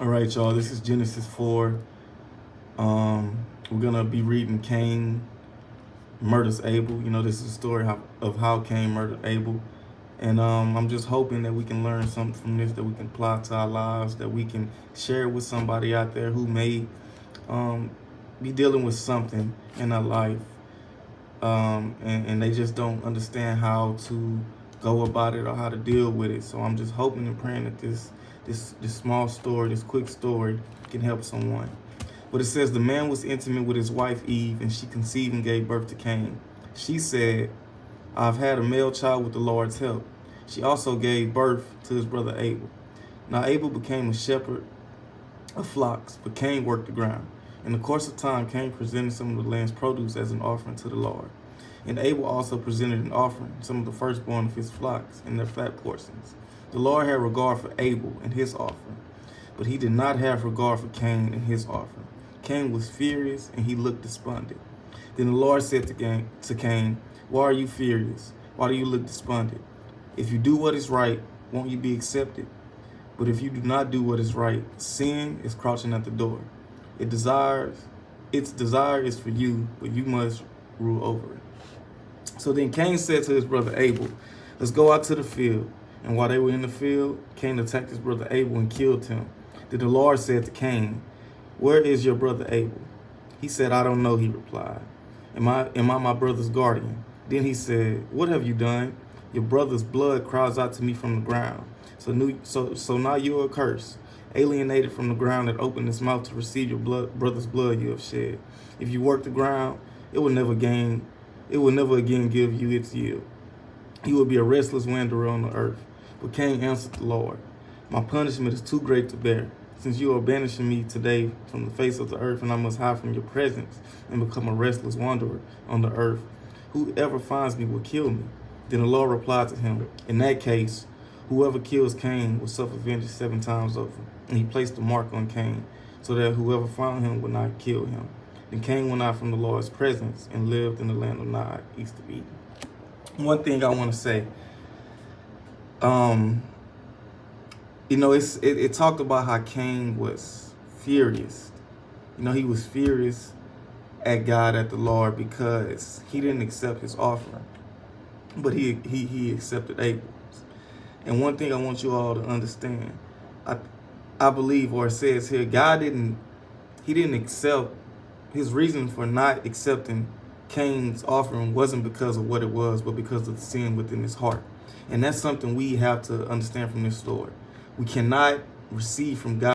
All right, y'all, this is Genesis 4. We're going to be reading Cain murders Abel. You know, this is a story of how Cain murdered Abel. And I'm just hoping that we can learn something from this, that we can apply to our lives, that we can share with somebody out there who may be dealing with something in their life. And they just don't understand how to go about it or how to deal with it. So I'm just hoping and praying that this small story, this quick story, can help someone. But it says, the man was intimate with his wife Eve, and she conceived and gave birth to Cain. She said, I've had a male child with the Lord's help. She also gave birth to his brother Abel. Now Abel became a shepherd of flocks, but Cain worked the ground. In the course of time, Cain presented some of the land's produce as an offering to the Lord. And Abel also presented an offering, some of the firstborn of his flocks and their fat portions. The Lord had regard for Abel and his offering, but he did not have regard for Cain and his offering. Cain was furious, and he looked despondent. Then the Lord said to Cain, why are you furious? Why do you look despondent? If you do what is right, won't you be accepted? But if you do not do what is right, sin is crouching at the door. Its desire is for you, but you must rule over it. So then Cain said to his brother Abel, let's go out to the field. And while they were in the field, Cain attacked his brother Abel and killed him. Then the Lord said to Cain, where is your brother Abel? He said, I don't know, he replied. Am I my brother's guardian? Then he said, what have you done? Your brother's blood cries out to me from the ground. So now you are cursed, alienated from the ground that opened its mouth to receive your brother's blood you have shed. If you work the ground, it will never again give you its yield. You will be a restless wanderer on the earth. But Cain answered the Lord, my punishment is too great to bear, since you are banishing me today from the face of the earth, and I must hide from your presence and become a restless wanderer on the earth. Whoever finds me will kill me. Then the Lord replied to him, in that case, whoever kills Cain will suffer vengeance 7 times over. And he placed a mark on Cain, so that whoever found him would not kill him. Then Cain went out from the Lord's presence and lived in the land of Nod, east of Eden. One thing I want to say, you know, it talked about how Cain was furious. You know, he was furious at God, at the Lord, because he didn't accept his offering, but he accepted Abel's. And one thing I want you all to understand, I believe, or it says here, he didn't accept, his reason for not accepting Cain's offering wasn't because of what it was, but because of the sin within his heart. And that's something we have to understand from this story. We cannot receive from God